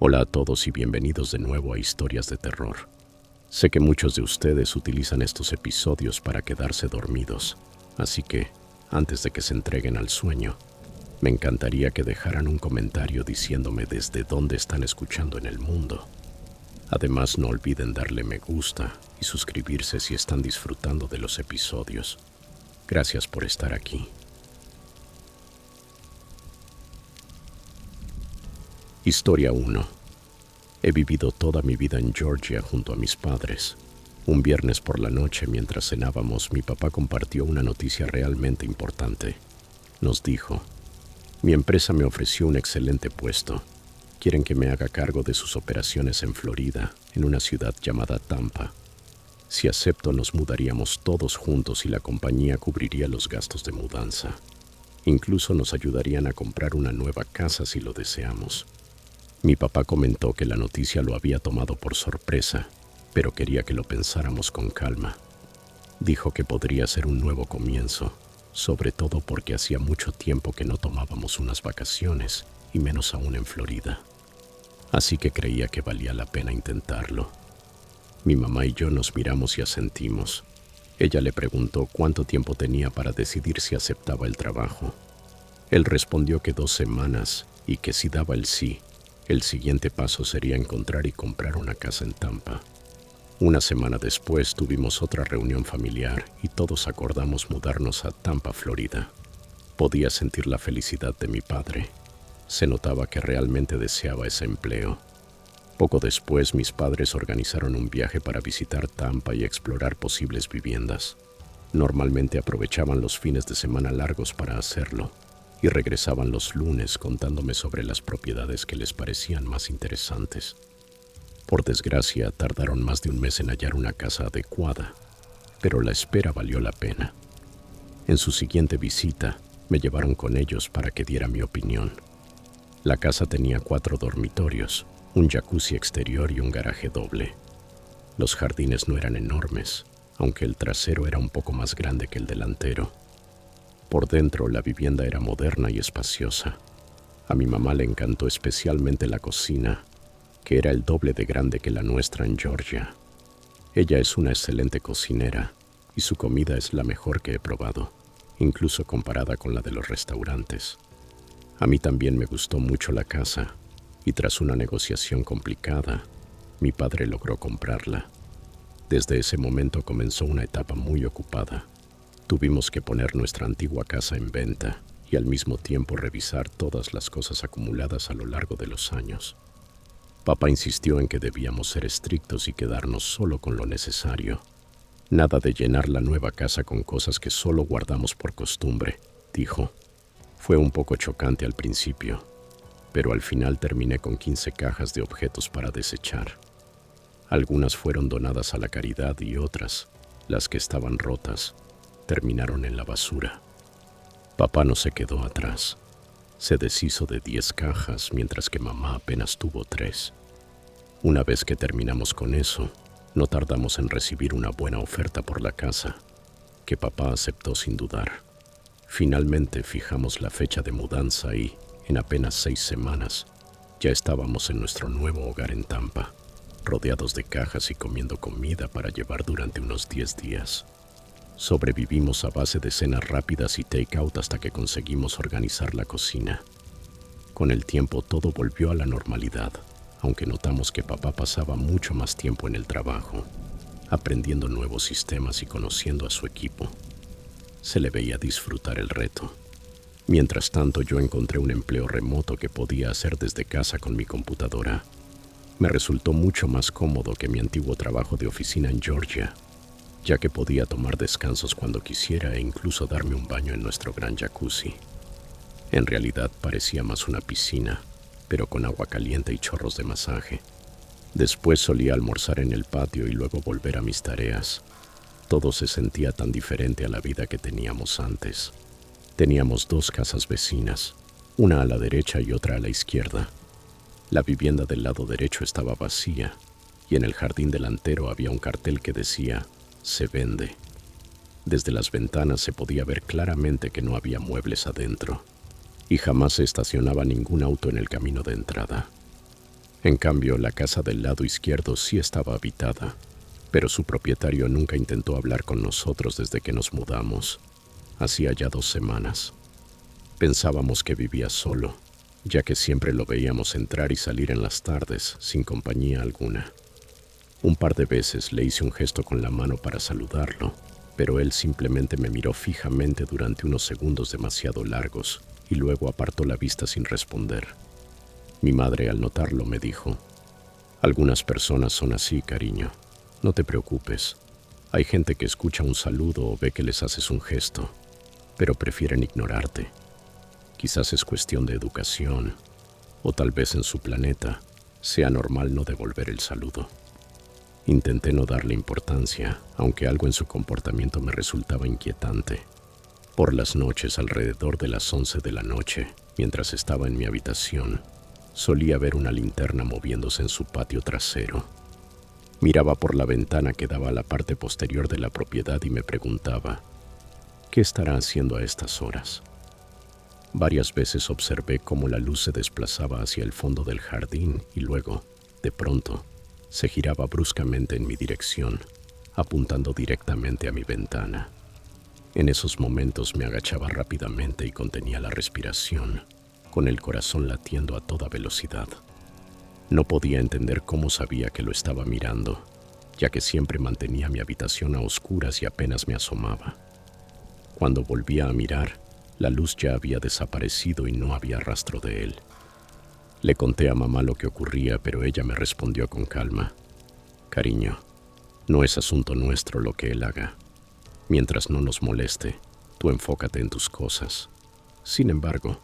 Hola a todos y bienvenidos de nuevo a Historias de Terror. Sé que muchos de ustedes utilizan estos episodios para quedarse dormidos, así que, antes de que se entreguen al sueño, me encantaría que dejaran un comentario diciéndome desde dónde están escuchando en el mundo. Además, no olviden darle me gusta y suscribirse si están disfrutando de los episodios. Gracias por estar aquí. Historia 1. He vivido toda mi vida en Georgia junto a mis padres. Un viernes por la noche, mientras cenábamos, mi papá compartió una noticia realmente importante. Nos dijo: mi empresa me ofreció un excelente puesto. Quieren que me haga cargo de sus operaciones en Florida, en una ciudad llamada Tampa. Si acepto, nos mudaríamos todos juntos y la compañía cubriría los gastos de mudanza. Incluso nos ayudarían a comprar una nueva casa si lo deseamos. Mi papá comentó que la noticia lo había tomado por sorpresa, pero quería que lo pensáramos con calma. Dijo que podría ser un nuevo comienzo, sobre todo porque hacía mucho tiempo que no tomábamos unas vacaciones, y menos aún en Florida. Así que creía que valía la pena intentarlo. Mi mamá y yo nos miramos y asentimos. Ella le preguntó cuánto tiempo tenía para decidir si aceptaba el trabajo. Él respondió que 2 semanas y que si daba el sí, el siguiente paso sería encontrar y comprar una casa en Tampa. Una semana después tuvimos otra reunión familiar y todos acordamos mudarnos a Tampa, Florida. Podía sentir la felicidad de mi padre. Se notaba que realmente deseaba ese empleo. Poco después, mis padres organizaron un viaje para visitar Tampa y explorar posibles viviendas. Normalmente aprovechaban los fines de semana largos para hacerlo, y regresaban los lunes contándome sobre las propiedades que les parecían más interesantes. Por desgracia, tardaron más de un mes en hallar una casa adecuada, pero la espera valió la pena. En su siguiente visita, me llevaron con ellos para que diera mi opinión. La casa tenía 4 dormitorios, un jacuzzi exterior y un garaje doble. Los jardines no eran enormes, aunque el trasero era un poco más grande que el delantero. Por dentro, la vivienda era moderna y espaciosa. A mi mamá le encantó especialmente la cocina, que era el doble de grande que la nuestra en Georgia. Ella es una excelente cocinera y su comida es la mejor que he probado, incluso comparada con la de los restaurantes. A mí también me gustó mucho la casa y tras una negociación complicada, mi padre logró comprarla. Desde ese momento comenzó una etapa muy ocupada. Tuvimos que poner nuestra antigua casa en venta y al mismo tiempo revisar todas las cosas acumuladas a lo largo de los años. Papá insistió en que debíamos ser estrictos y quedarnos solo con lo necesario. Nada de llenar la nueva casa con cosas que solo guardamos por costumbre, dijo. Fue un poco chocante al principio, pero al final terminé con 15 cajas de objetos para desechar. Algunas fueron donadas a la caridad y otras, las que estaban rotas, terminaron en la basura. Papá no se quedó atrás. Se deshizo de 10 cajas, mientras que mamá apenas tuvo 3. Una vez que terminamos con eso, no tardamos en recibir una buena oferta por la casa, que papá aceptó sin dudar. Finalmente fijamos la fecha de mudanza y, en apenas 6 semanas, ya estábamos en nuestro nuevo hogar en Tampa, rodeados de cajas y comiendo comida para llevar durante unos 10 días. Sobrevivimos a base de cenas rápidas y take-out hasta que conseguimos organizar la cocina. Con el tiempo todo volvió a la normalidad, aunque notamos que papá pasaba mucho más tiempo en el trabajo, aprendiendo nuevos sistemas y conociendo a su equipo. Se le veía disfrutar el reto. Mientras tanto, yo encontré un empleo remoto que podía hacer desde casa con mi computadora. Me resultó mucho más cómodo que mi antiguo trabajo de oficina en Georgia, ya que podía tomar descansos cuando quisiera e incluso darme un baño en nuestro gran jacuzzi. En realidad parecía más una piscina, pero con agua caliente y chorros de masaje. Después solía almorzar en el patio y luego volver a mis tareas. Todo se sentía tan diferente a la vida que teníamos antes. Teníamos 2 casas vecinas, una a la derecha y otra a la izquierda. La vivienda del lado derecho estaba vacía y en el jardín delantero había un cartel que decía: se vende. Desde las ventanas se podía ver claramente que no había muebles adentro y jamás se estacionaba ningún auto en el camino de entrada. En cambio, la casa del lado izquierdo sí estaba habitada, pero su propietario nunca intentó hablar con nosotros desde que nos mudamos. Hacía ya 2 semanas. Pensábamos que vivía solo, ya que siempre lo veíamos entrar y salir en las tardes sin compañía alguna. Un par de veces le hice un gesto con la mano para saludarlo, pero él simplemente me miró fijamente durante unos segundos demasiado largos y luego apartó la vista sin responder. Mi madre, al notarlo, me dijo: «Algunas personas son así, cariño. No te preocupes. Hay gente que escucha un saludo o ve que les haces un gesto, pero prefieren ignorarte. Quizás es cuestión de educación, o tal vez en su planeta sea normal no devolver el saludo». Intenté no darle importancia, aunque algo en su comportamiento me resultaba inquietante. Por las noches, alrededor de las 11 de la noche, mientras estaba en mi habitación, solía ver una linterna moviéndose en su patio trasero. Miraba por la ventana que daba a la parte posterior de la propiedad y me preguntaba: ¿qué estará haciendo a estas horas? Varias veces observé cómo la luz se desplazaba hacia el fondo del jardín y luego, de pronto, se giraba bruscamente en mi dirección, apuntando directamente a mi ventana. En esos momentos me agachaba rápidamente y contenía la respiración, con el corazón latiendo a toda velocidad. No podía entender cómo sabía que lo estaba mirando, ya que siempre mantenía mi habitación a oscuras y apenas me asomaba. Cuando volvía a mirar, la luz ya había desaparecido y no había rastro de él. Le conté a mamá lo que ocurría, pero ella me respondió con calma: «Cariño, no es asunto nuestro lo que él haga. Mientras no nos moleste, tú enfócate en tus cosas». Sin embargo,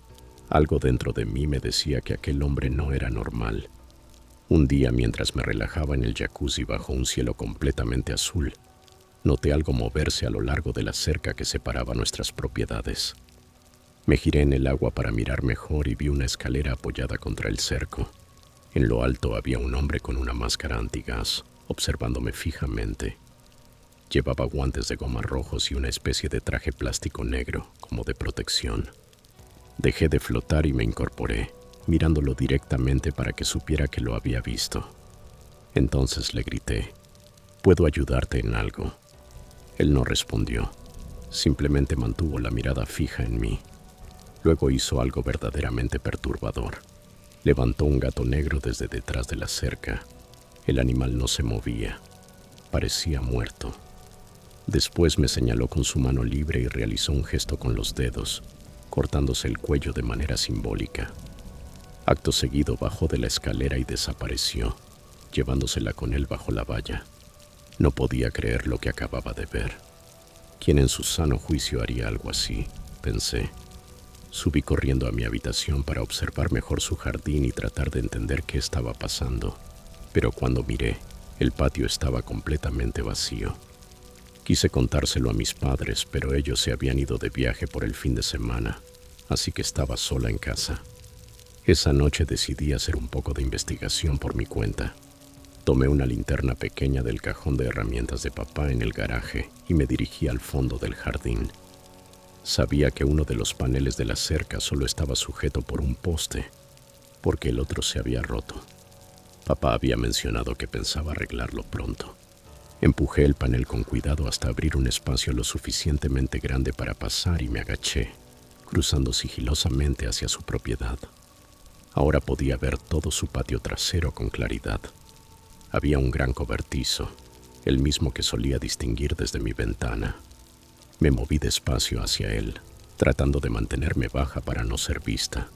algo dentro de mí me decía que aquel hombre no era normal. Un día, mientras me relajaba en el jacuzzi bajo un cielo completamente azul, noté algo moverse a lo largo de la cerca que separaba nuestras propiedades. Me giré en el agua para mirar mejor y vi una escalera apoyada contra el cerco. En lo alto había un hombre con una máscara antigás, observándome fijamente. Llevaba guantes de goma rojos y una especie de traje plástico negro, como de protección. Dejé de flotar y me incorporé, mirándolo directamente para que supiera que lo había visto. Entonces le grité: «¿Puedo ayudarte en algo?». Él no respondió, simplemente mantuvo la mirada fija en mí. Luego hizo algo verdaderamente perturbador. Levantó un gato negro desde detrás de la cerca. El animal no se movía. Parecía muerto. Después me señaló con su mano libre y realizó un gesto con los dedos, cortándose el cuello de manera simbólica. Acto seguido bajó de la escalera y desapareció, llevándosela con él bajo la valla. No podía creer lo que acababa de ver. ¿Quién en su sano juicio haría algo así?, pensé. Subí corriendo a mi habitación para observar mejor su jardín y tratar de entender qué estaba pasando. Pero cuando miré, el patio estaba completamente vacío. Quise contárselo a mis padres, pero ellos se habían ido de viaje por el fin de semana, así que estaba sola en casa. Esa noche decidí hacer un poco de investigación por mi cuenta. Tomé una linterna pequeña del cajón de herramientas de papá en el garaje y me dirigí al fondo del jardín. Sabía que uno de los paneles de la cerca solo estaba sujeto por un poste, porque el otro se había roto. Papá había mencionado que pensaba arreglarlo pronto. Empujé el panel con cuidado hasta abrir un espacio lo suficientemente grande para pasar y me agaché, cruzando sigilosamente hacia su propiedad. Ahora podía ver todo su patio trasero con claridad. Había un gran cobertizo, el mismo que solía distinguir desde mi ventana. Me moví despacio hacia él, tratando de mantenerme baja para no ser vista.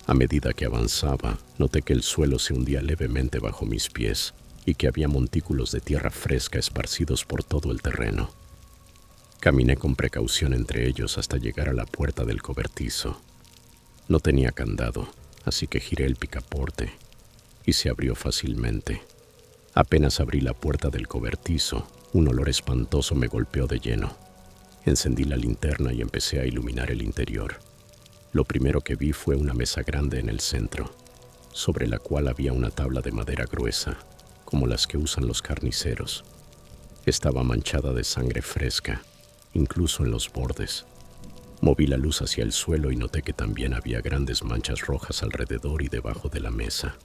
A medida que avanzaba, noté que el suelo se hundía levemente bajo mis pies y que había montículos de tierra fresca esparcidos por todo el terreno. Caminé con precaución entre ellos hasta llegar a la puerta del cobertizo. No tenía candado, así que giré el picaporte y se abrió fácilmente. Apenas abrí la puerta del cobertizo, un olor espantoso me golpeó de lleno. Encendí la linterna y empecé a iluminar el interior. Lo primero que vi fue una mesa grande en el centro, sobre la cual había una tabla de madera gruesa, como las que usan los carniceros. Estaba manchada de sangre fresca, incluso en los bordes. Moví la luz hacia el suelo y noté que también había grandes manchas rojas alrededor y debajo de la mesa.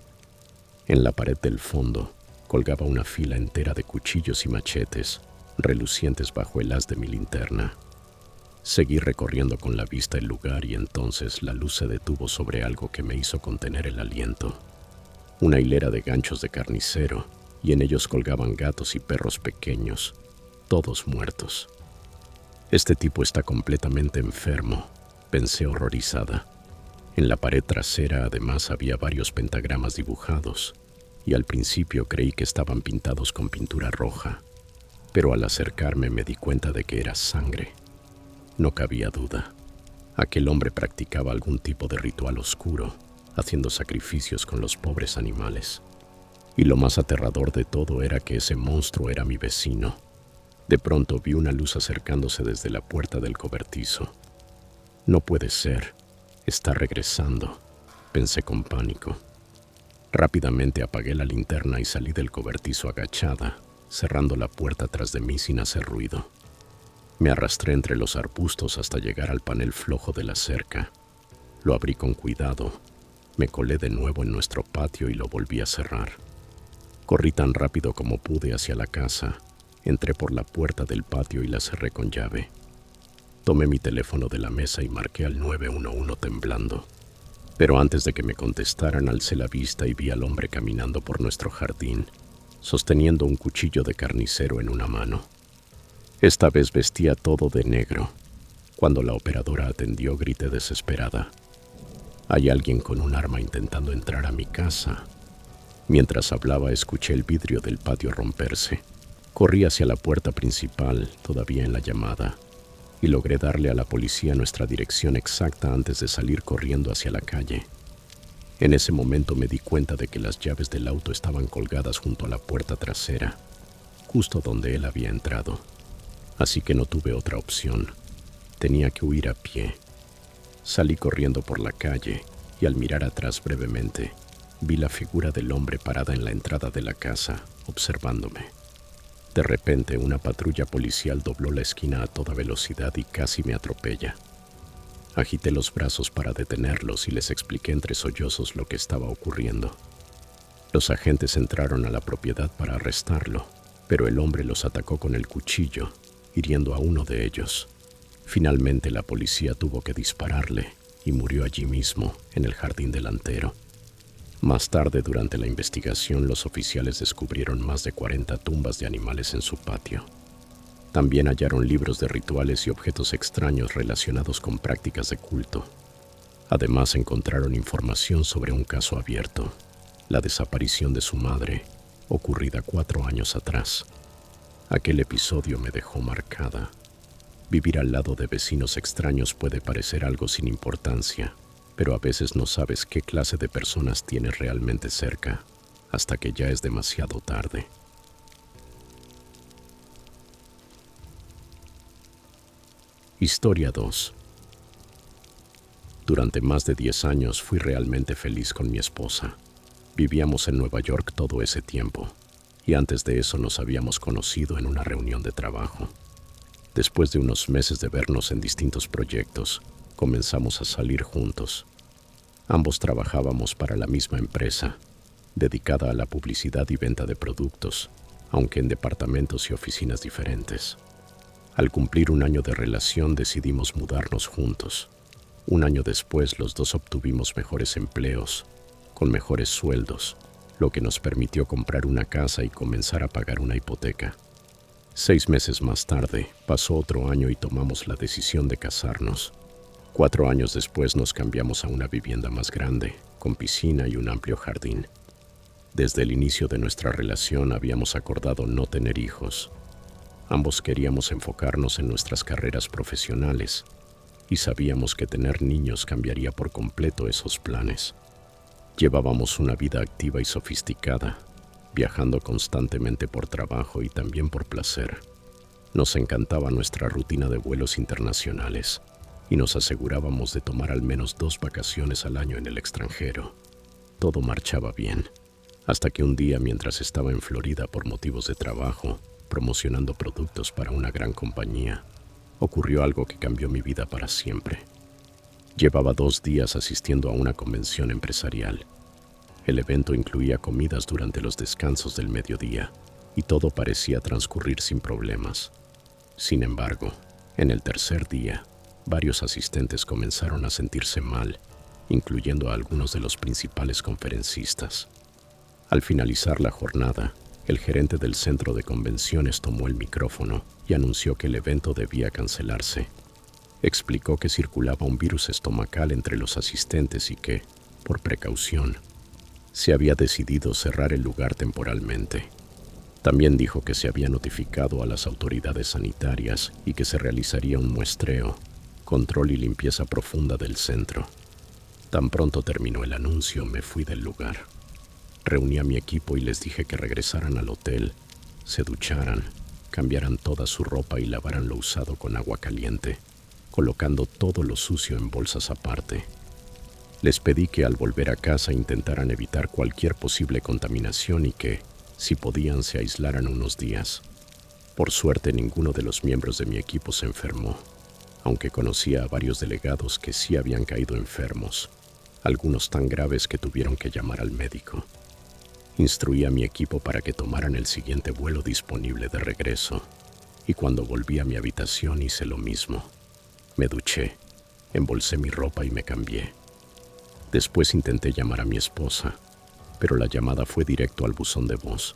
En la pared del fondo colgaba una fila entera de cuchillos y machetes, relucientes bajo el haz de mi linterna. Seguí recorriendo con la vista el lugar y entonces la luz se detuvo sobre algo que me hizo contener el aliento. Una hilera de ganchos de carnicero, y en ellos colgaban gatos y perros pequeños, todos muertos. Este tipo está completamente enfermo, pensé horrorizada. En la pared trasera además había varios pentagramas dibujados, y al principio creí que estaban pintados con pintura roja, pero al acercarme me di cuenta de que era sangre. No cabía duda. Aquel hombre practicaba algún tipo de ritual oscuro, haciendo sacrificios con los pobres animales. Y lo más aterrador de todo era que ese monstruo era mi vecino. De pronto vi una luz acercándose desde la puerta del cobertizo. No puede ser, está regresando, pensé con pánico. Rápidamente apagué la linterna y salí del cobertizo agachada, cerrando la puerta tras de mí sin hacer ruido. Me arrastré entre los arbustos hasta llegar al panel flojo de la cerca. Lo abrí con cuidado, me colé de nuevo en nuestro patio y lo volví a cerrar. Corrí tan rápido como pude hacia la casa, entré por la puerta del patio y la cerré con llave. Tomé mi teléfono de la mesa y marqué al 911 temblando. Pero antes de que me contestaran, alcé la vista y vi al hombre caminando por nuestro jardín, sosteniendo un cuchillo de carnicero en una mano. Esta vez vestía todo de negro. Cuando la operadora atendió, grité desesperada: «Hay alguien con un arma intentando entrar a mi casa». Mientras hablaba, escuché el vidrio del patio romperse. Corrí hacia la puerta principal, todavía en la llamada, y logré darle a la policía nuestra dirección exacta antes de salir corriendo hacia la calle. En ese momento me di cuenta de que las llaves del auto estaban colgadas junto a la puerta trasera, justo donde él había entrado. Así que no tuve otra opción. Tenía que huir a pie. Salí corriendo por la calle y al mirar atrás brevemente, vi la figura del hombre parada en la entrada de la casa, observándome. De repente, una patrulla policial dobló la esquina a toda velocidad y casi me atropella. Agité los brazos para detenerlos y les expliqué entre sollozos lo que estaba ocurriendo. Los agentes entraron a la propiedad para arrestarlo, pero el hombre los atacó con el cuchillo, hiriendo a uno de ellos. Finalmente, la policía tuvo que dispararle y murió allí mismo, en el jardín delantero. Más tarde, durante la investigación, los oficiales descubrieron más de 40 tumbas de animales en su patio. También hallaron libros de rituales y objetos extraños relacionados con prácticas de culto. Además, encontraron información sobre un caso abierto, la desaparición de su madre, ocurrida 4 años atrás. Aquel episodio me dejó marcada. Vivir al lado de vecinos extraños puede parecer algo sin importancia, pero a veces no sabes qué clase de personas tienes realmente cerca, hasta que ya es demasiado tarde. Historia 2. Durante más de 10 años fui realmente feliz con mi esposa. Vivíamos en Nueva York todo ese tiempo, y antes de eso nos habíamos conocido en una reunión de trabajo. Después de unos meses de vernos en distintos proyectos, comenzamos a salir juntos. Ambos trabajábamos para la misma empresa, dedicada a la publicidad y venta de productos, aunque en departamentos y oficinas diferentes. Al cumplir un año de relación decidimos mudarnos juntos. Un año después los dos obtuvimos mejores empleos, con mejores sueldos, lo que nos permitió comprar una casa y comenzar a pagar una hipoteca. 6 meses más tarde, pasó otro año y tomamos la decisión de casarnos. 4 años después nos cambiamos a una vivienda más grande, con piscina y un amplio jardín. Desde el inicio de nuestra relación habíamos acordado no tener hijos. Ambos queríamos enfocarnos en nuestras carreras profesionales y sabíamos que tener niños cambiaría por completo esos planes. Llevábamos una vida activa y sofisticada, viajando constantemente por trabajo y también por placer. Nos encantaba nuestra rutina de vuelos internacionales y nos asegurábamos de tomar al menos 2 vacaciones al año en el extranjero. Todo marchaba bien, hasta que un día, mientras estaba en Florida por motivos de trabajo, promocionando productos para una gran compañía, ocurrió algo que cambió mi vida para siempre. Llevaba 2 días asistiendo a una convención empresarial. El evento incluía comidas durante los descansos del mediodía y todo parecía transcurrir sin problemas. Sin embargo, en el tercer día, varios asistentes comenzaron a sentirse mal, incluyendo a algunos de los principales conferencistas. Al finalizar la jornada, el gerente del centro de convenciones tomó el micrófono y anunció que el evento debía cancelarse. Explicó que circulaba un virus estomacal entre los asistentes y que, por precaución, se había decidido cerrar el lugar temporalmente. También dijo que se había notificado a las autoridades sanitarias y que se realizaría un muestreo, control y limpieza profunda del centro. Tan pronto terminó el anuncio, me fui del lugar. Reuní a mi equipo y les dije que regresaran al hotel, se ducharan, cambiaran toda su ropa y lavaran lo usado con agua caliente, colocando todo lo sucio en bolsas aparte. Les pedí que al volver a casa intentaran evitar cualquier posible contaminación y que, si podían, se aislaran unos días. Por suerte, ninguno de los miembros de mi equipo se enfermó, aunque conocía a varios delegados que sí habían caído enfermos, algunos tan graves que tuvieron que llamar al médico. Instruí a mi equipo para que tomaran el siguiente vuelo disponible de regreso, y cuando volví a mi habitación hice lo mismo. Me duché, embolsé mi ropa y me cambié. Después intenté llamar a mi esposa, pero la llamada fue directo al buzón de voz.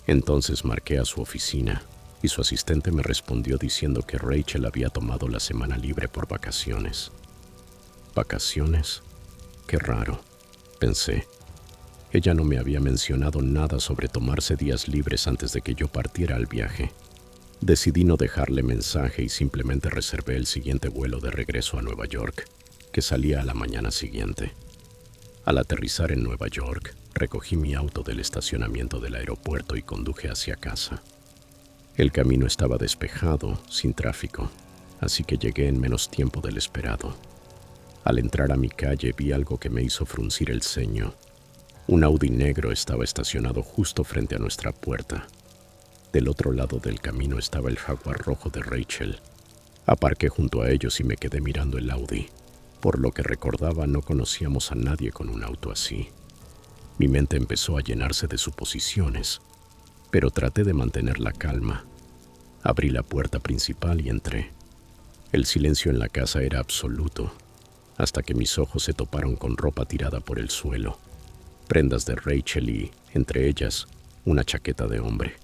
Entonces marqué a su oficina y su asistente me respondió diciendo que Rachel había tomado la semana libre por vacaciones. ¿Vacaciones? Qué raro, pensé. Ella no me había mencionado nada sobre tomarse días libres antes de que yo partiera al viaje. Decidí no dejarle mensaje y simplemente reservé el siguiente vuelo de regreso a Nueva York, que salía a la mañana siguiente. Al aterrizar en Nueva York, recogí mi auto del estacionamiento del aeropuerto y conduje hacia casa. El camino estaba despejado, sin tráfico, así que llegué en menos tiempo del esperado. Al entrar a mi calle vi algo que me hizo fruncir el ceño. Un Audi negro estaba estacionado justo frente a nuestra puerta. Del otro lado del camino estaba el Jaguar rojo de Rachel. Aparqué junto a ellos y me quedé mirando el Audi. Por lo que recordaba, no conocíamos a nadie con un auto así. Mi mente empezó a llenarse de suposiciones, pero traté de mantener la calma. Abrí la puerta principal y entré. El silencio en la casa era absoluto, hasta que mis ojos se toparon con ropa tirada por el suelo, prendas de Rachel y, entre ellas, una chaqueta de hombre.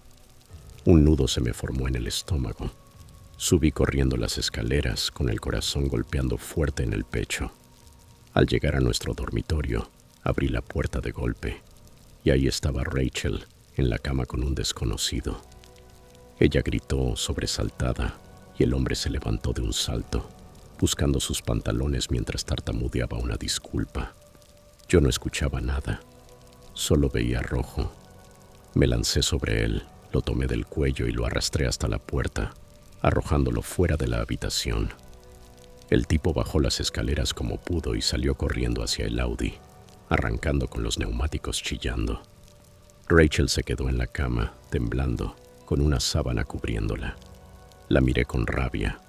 Un nudo se me formó en el estómago. Subí corriendo las escaleras, con el corazón golpeando fuerte en el pecho. Al llegar a nuestro dormitorio, abrí la puerta de golpe, y ahí estaba Rachel, en la cama con un desconocido. Ella gritó, sobresaltada, y el hombre se levantó de un salto, buscando sus pantalones mientras tartamudeaba una disculpa. Yo no escuchaba nada, solo veía rojo. Me lancé sobre él, lo tomé del cuello y lo arrastré hasta la puerta, arrojándolo fuera de la habitación. El tipo bajó las escaleras como pudo y salió corriendo hacia el Audi, arrancando con los neumáticos chillando. Rachel se quedó en la cama, temblando, con una sábana cubriéndola. La miré con rabia,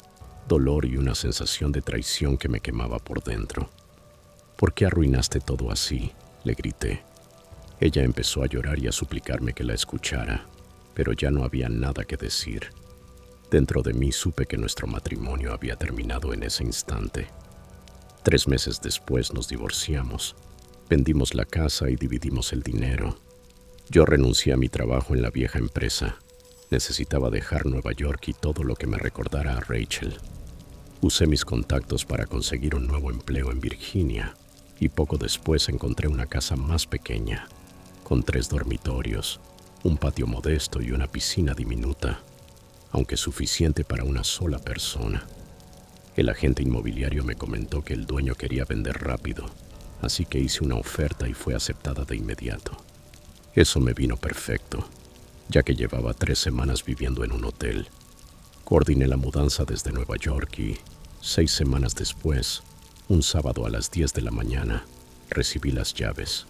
dolor y una sensación de traición que me quemaba por dentro. ¿Por qué arruinaste todo así?, le grité. Ella empezó a llorar y a suplicarme que la escuchara, pero ya no había nada que decir. Dentro de mí supe que nuestro matrimonio había terminado en ese instante. 3 meses después nos divorciamos. Vendimos la casa y dividimos el dinero. Yo renuncié a mi trabajo en la vieja empresa. Necesitaba dejar Nueva York y todo lo que me recordara a Rachel. Usé mis contactos para conseguir un nuevo empleo en Virginia y poco después encontré una casa más pequeña, con 3 dormitorios, un patio modesto y una piscina diminuta, aunque suficiente para una sola persona. El agente inmobiliario me comentó que el dueño quería vender rápido, así que hice una oferta y fue aceptada de inmediato. Eso me vino perfecto, ya que llevaba 3 semanas viviendo en un hotel. Coordiné la mudanza desde Nueva York y, 6 semanas después, un sábado a las 10 de la mañana, recibí las llaves.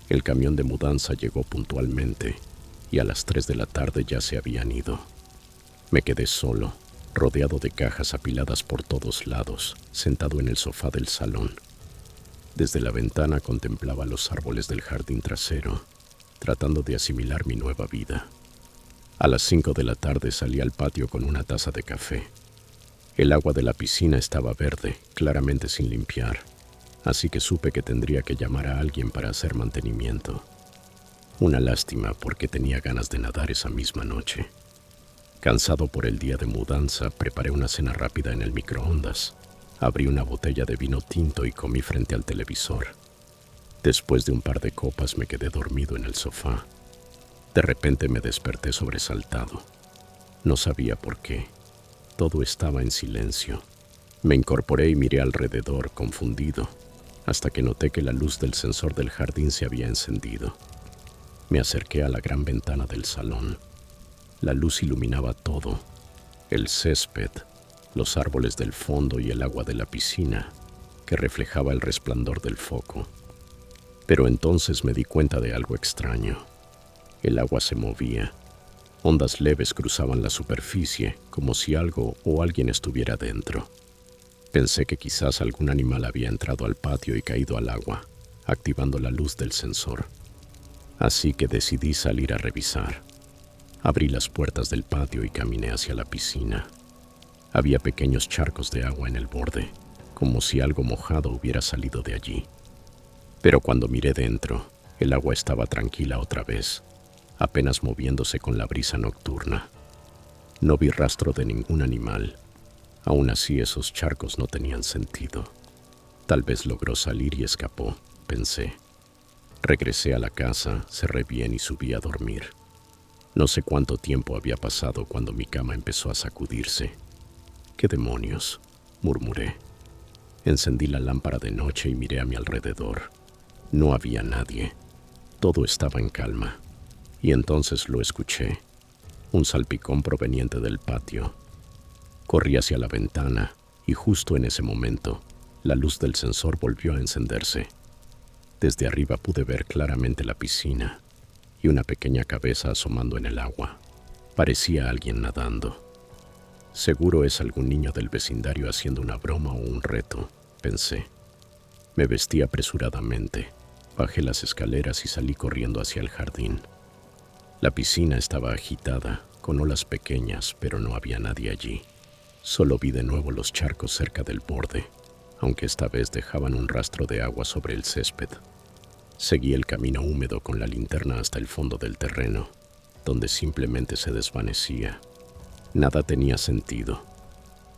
El camión de mudanza llegó puntualmente y a las 3 de la tarde ya se habían ido. Me quedé solo, rodeado de cajas apiladas por todos lados, sentado en el sofá del salón. Desde la ventana contemplaba los árboles del jardín trasero, tratando de asimilar mi nueva vida. A las 5 de la tarde salí al patio con una taza de café. El agua de la piscina estaba verde, claramente sin limpiar, así que supe que tendría que llamar a alguien para hacer mantenimiento. Una lástima porque tenía ganas de nadar esa misma noche. Cansado por el día de mudanza, preparé una cena rápida en el microondas. Abrí una botella de vino tinto y comí frente al televisor. Después de un par de copas me quedé dormido en el sofá. De repente me desperté sobresaltado. No sabía por qué. Todo estaba en silencio. Me incorporé y miré alrededor, confundido, hasta que noté que la luz del sensor del jardín se había encendido. Me acerqué a la gran ventana del salón. La luz iluminaba todo: el césped, los árboles del fondo y el agua de la piscina, que reflejaba el resplandor del foco. Pero entonces me di cuenta de algo extraño. El agua se movía. Ondas leves cruzaban la superficie, como si algo o alguien estuviera dentro. Pensé que quizás algún animal había entrado al patio y caído al agua, activando la luz del sensor. Así que decidí salir a revisar. Abrí las puertas del patio y caminé hacia la piscina. Había pequeños charcos de agua en el borde, como si algo mojado hubiera salido de allí. Pero cuando miré dentro, el agua estaba tranquila otra vez, apenas moviéndose con la brisa nocturna. No vi rastro de ningún animal. Aún así, esos charcos no tenían sentido. Tal vez logró salir y escapó, pensé. Regresé a la casa, cerré bien y subí a dormir. No sé cuánto tiempo había pasado cuando mi cama empezó a sacudirse. «¿Qué demonios?», murmuré. Encendí la lámpara de noche y miré a mi alrededor. No había nadie. Todo estaba en calma. Y entonces lo escuché. Un salpicón proveniente del patio. Corrí hacia la ventana y justo en ese momento, la luz del sensor volvió a encenderse. Desde arriba pude ver claramente la piscina y una pequeña cabeza asomando en el agua. Parecía alguien nadando. Seguro es algún niño del vecindario haciendo una broma o un reto, pensé. Me vestí apresuradamente, bajé las escaleras y salí corriendo hacia el jardín. La piscina estaba agitada, con olas pequeñas, pero no había nadie allí. Solo vi de nuevo los charcos cerca del borde, aunque esta vez dejaban un rastro de agua sobre el césped. Seguí el camino húmedo con la linterna hasta el fondo del terreno, donde simplemente se desvanecía. Nada tenía sentido.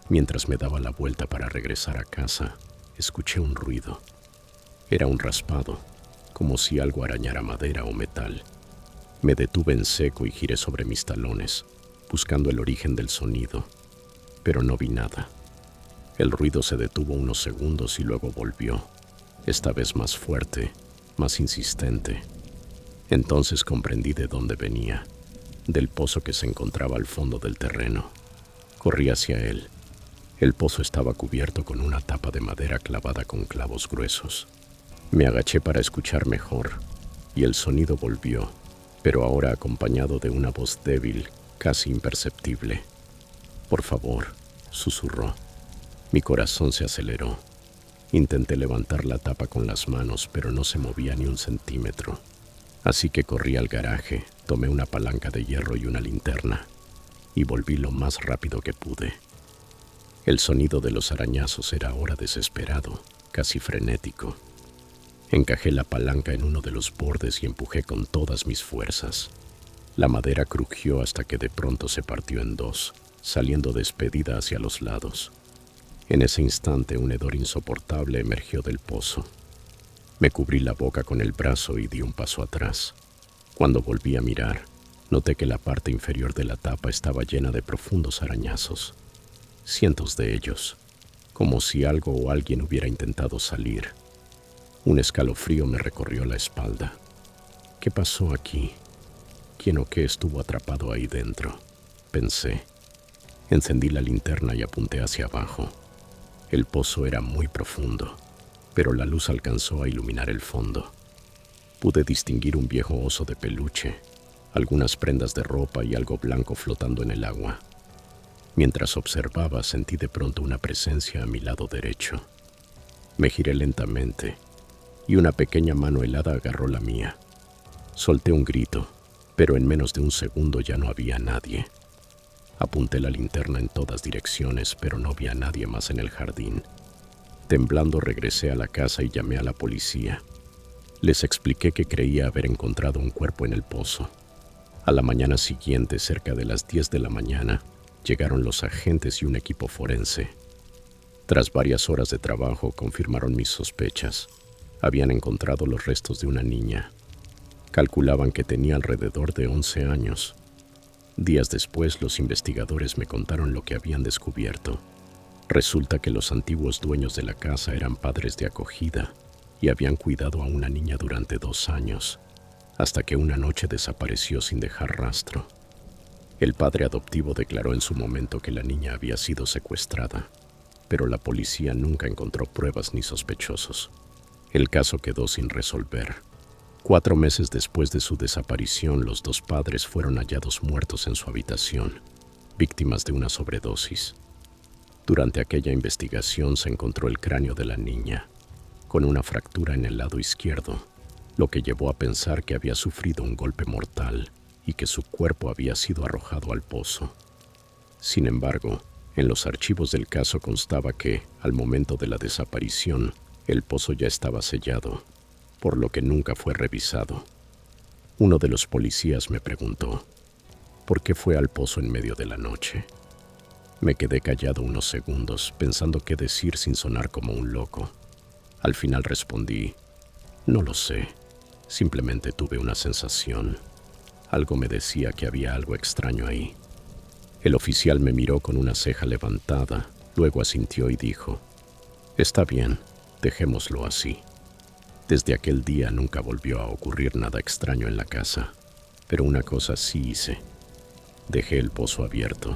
Mientras me daba la vuelta para regresar a casa, escuché un ruido. Era un raspado, como si algo arañara madera o metal. Me detuve en seco y giré sobre mis talones, buscando el origen del sonido, pero no vi nada. El ruido se detuvo unos segundos y luego volvió, esta vez más fuerte, más insistente. Entonces comprendí de dónde venía, del pozo que se encontraba al fondo del terreno. Corrí hacia él. El pozo estaba cubierto con una tapa de madera clavada con clavos gruesos. Me agaché para escuchar mejor, y el sonido volvió, pero ahora acompañado de una voz débil, casi imperceptible. «Por favor», susurró. Mi corazón se aceleró. Intenté levantar la tapa con las manos, pero no se movía ni un centímetro. Así que corrí al garaje, tomé una palanca de hierro y una linterna, y volví lo más rápido que pude. El sonido de los arañazos era ahora desesperado, casi frenético. Encajé la palanca en uno de los bordes y empujé con todas mis fuerzas. La madera crujió hasta que de pronto se partió en dos, saliendo despedida hacia los lados. En ese instante un hedor insoportable emergió del pozo. Me cubrí la boca con el brazo y di un paso atrás. Cuando volví a mirar, noté que la parte inferior de la tapa estaba llena de profundos arañazos. Cientos de ellos, como si algo o alguien hubiera intentado salir. Un escalofrío me recorrió la espalda. ¿Qué pasó aquí? ¿Quién o qué estuvo atrapado ahí dentro?, pensé. Encendí la linterna y apunté hacia abajo. El pozo era muy profundo, pero la luz alcanzó a iluminar el fondo. Pude distinguir un viejo oso de peluche, algunas prendas de ropa y algo blanco flotando en el agua. Mientras observaba, sentí de pronto una presencia a mi lado derecho. Me giré lentamente y una pequeña mano helada agarró la mía. Solté un grito, pero en menos de un segundo ya no había nadie. Apunté la linterna en todas direcciones, pero no vi a nadie más en el jardín. Temblando regresé a la casa y llamé a la policía. Les expliqué que creía haber encontrado un cuerpo en el pozo. A la mañana siguiente, cerca de las 10 de la mañana, llegaron los agentes y un equipo forense. Tras varias horas de trabajo, confirmaron mis sospechas. Habían encontrado los restos de una niña. Calculaban que tenía alrededor de 11 años. Días después, los investigadores me contaron lo que habían descubierto. Resulta que los antiguos dueños de la casa eran padres de acogida y habían cuidado a una niña durante 2 años, hasta que una noche desapareció sin dejar rastro. El padre adoptivo declaró en su momento que la niña había sido secuestrada, pero la policía nunca encontró pruebas ni sospechosos. El caso quedó sin resolver. 4 meses después de su desaparición, los 2 padres fueron hallados muertos en su habitación, víctimas de una sobredosis. Durante aquella investigación se encontró el cráneo de la niña, con una fractura en el lado izquierdo, lo que llevó a pensar que había sufrido un golpe mortal y que su cuerpo había sido arrojado al pozo. Sin embargo, en los archivos del caso constaba que, al momento de la desaparición, el pozo ya estaba sellado, por lo que nunca fue revisado. Uno de los policías me preguntó, ¿por qué fue al pozo en medio de la noche? Me quedé callado unos segundos, pensando qué decir sin sonar como un loco. Al final respondí, no lo sé, simplemente tuve una sensación. Algo me decía que había algo extraño ahí. El oficial me miró con una ceja levantada, luego asintió y dijo, está bien, dejémoslo así. Desde aquel día nunca volvió a ocurrir nada extraño en la casa, pero una cosa sí hice. Dejé el pozo abierto.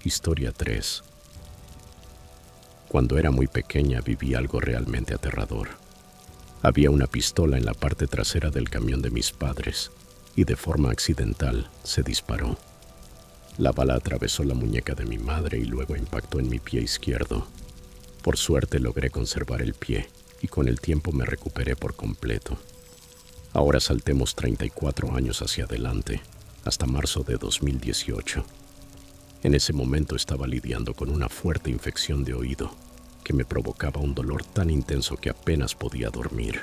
Historia 3. Cuando era muy pequeña viví algo realmente aterrador. Había una pistola en la parte trasera del camión de mis padres y de forma accidental se disparó. La bala atravesó la muñeca de mi madre y luego impactó en mi pie izquierdo. Por suerte logré conservar el pie y con el tiempo me recuperé por completo. Ahora saltemos 34 años hacia adelante, hasta marzo de 2018. En ese momento estaba lidiando con una fuerte infección de oído que me provocaba un dolor tan intenso que apenas podía dormir.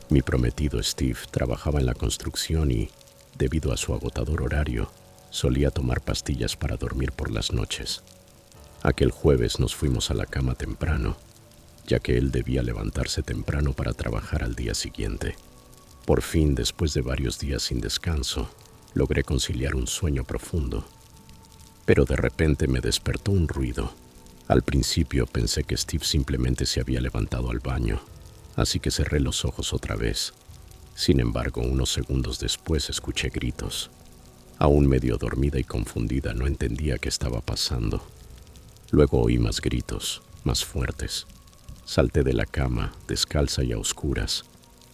Mi prometido Steve trabajaba en la construcción y, debido a su agotador horario, solía tomar pastillas para dormir por las noches. Aquel jueves nos fuimos a la cama temprano, ya que él debía levantarse temprano para trabajar al día siguiente. Por fin, después de varios días sin descanso, logré conciliar un sueño profundo. Pero de repente me despertó un ruido. Al principio pensé que Steve simplemente se había levantado al baño, así que cerré los ojos otra vez. Sin embargo, unos segundos después escuché gritos. Aún medio dormida y confundida, no entendía qué estaba pasando. Luego oí más gritos, más fuertes. Salté de la cama, descalza y a oscuras,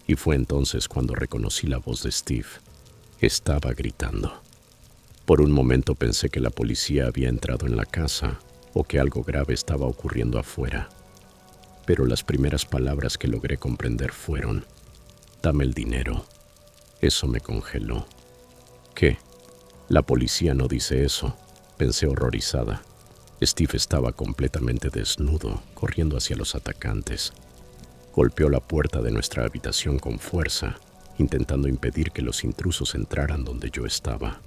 y fue entonces cuando reconocí la voz de Steve. Estaba gritando. Por un momento pensé que la policía había entrado en la casa o que algo grave estaba ocurriendo afuera. Pero las primeras palabras que logré comprender fueron, «Dame el dinero». Eso me congeló. ¿Qué? La policía no dice eso, pensé horrorizada. Steve estaba completamente desnudo, corriendo hacia los atacantes. Golpeó la puerta de nuestra habitación con fuerza, intentando impedir que los intrusos entraran donde yo estaba.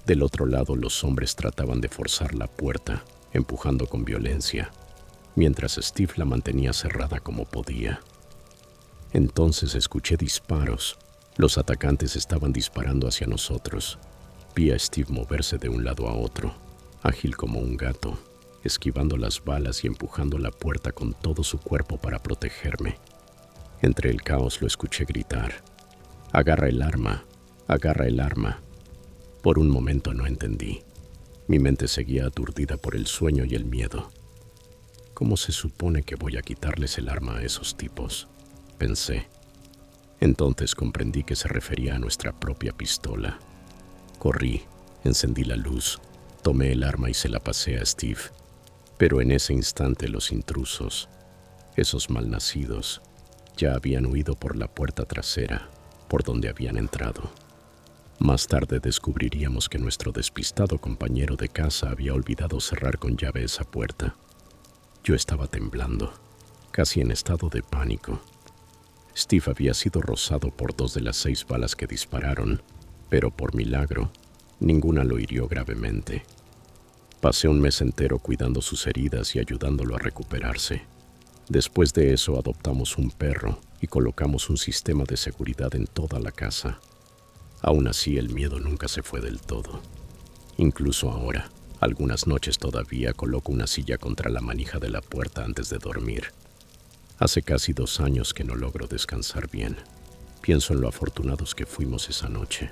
Del otro lado, los hombres trataban de forzar la puerta, empujando con violencia, mientras Steve la mantenía cerrada como podía. Entonces escuché disparos. Los atacantes estaban disparando hacia nosotros. Vi a Steve moverse de un lado a otro, ágil como un gato, esquivando las balas y empujando la puerta con todo su cuerpo para protegerme. Entre el caos lo escuché gritar, «Agarra el arma, agarra el arma». Por un momento no entendí. Mi mente seguía aturdida por el sueño y el miedo. ¿Cómo se supone que voy a quitarles el arma a esos tipos?, pensé. Entonces comprendí que se refería a nuestra propia pistola. Corrí, encendí la luz, tomé el arma y se la pasé a Steve. Pero en ese instante los intrusos, esos malnacidos, ya habían huido por la puerta trasera, por donde habían entrado. Más tarde descubriríamos que nuestro despistado compañero de casa había olvidado cerrar con llave esa puerta. Yo estaba temblando, casi en estado de pánico. Steve había sido rozado por 2 de las 6 balas que dispararon, pero por milagro, ninguna lo hirió gravemente. Pasé un mes entero cuidando sus heridas y ayudándolo a recuperarse. Después de eso adoptamos un perro y colocamos un sistema de seguridad en toda la casa. Aún así, el miedo nunca se fue del todo. Incluso ahora, algunas noches todavía coloco una silla contra la manija de la puerta antes de dormir. Hace casi 2 años que no logro descansar bien. Pienso en lo afortunados que fuimos esa noche.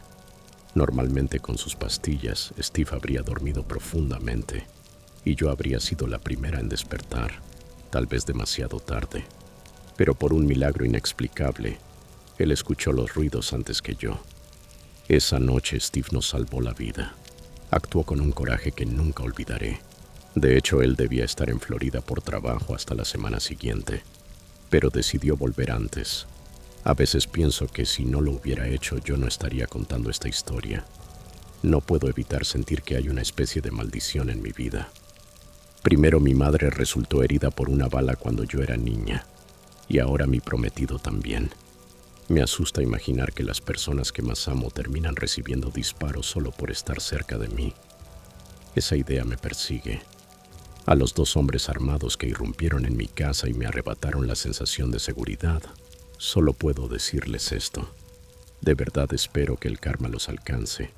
Normalmente con sus pastillas, Steve habría dormido profundamente y yo habría sido la primera en despertar, tal vez demasiado tarde. Pero por un milagro inexplicable, él escuchó los ruidos antes que yo. Esa noche Steve nos salvó la vida. Actuó con un coraje que nunca olvidaré. De hecho, él debía estar en Florida por trabajo hasta la semana siguiente, pero decidió volver antes. A veces pienso que si no lo hubiera hecho, yo no estaría contando esta historia. No puedo evitar sentir que hay una especie de maldición en mi vida. Primero mi madre resultó herida por una bala cuando yo era niña, y ahora mi prometido también. Me asusta imaginar que las personas que más amo terminan recibiendo disparos solo por estar cerca de mí. Esa idea me persigue. A los 2 hombres armados que irrumpieron en mi casa y me arrebataron la sensación de seguridad, solo puedo decirles esto. De verdad espero que el karma los alcance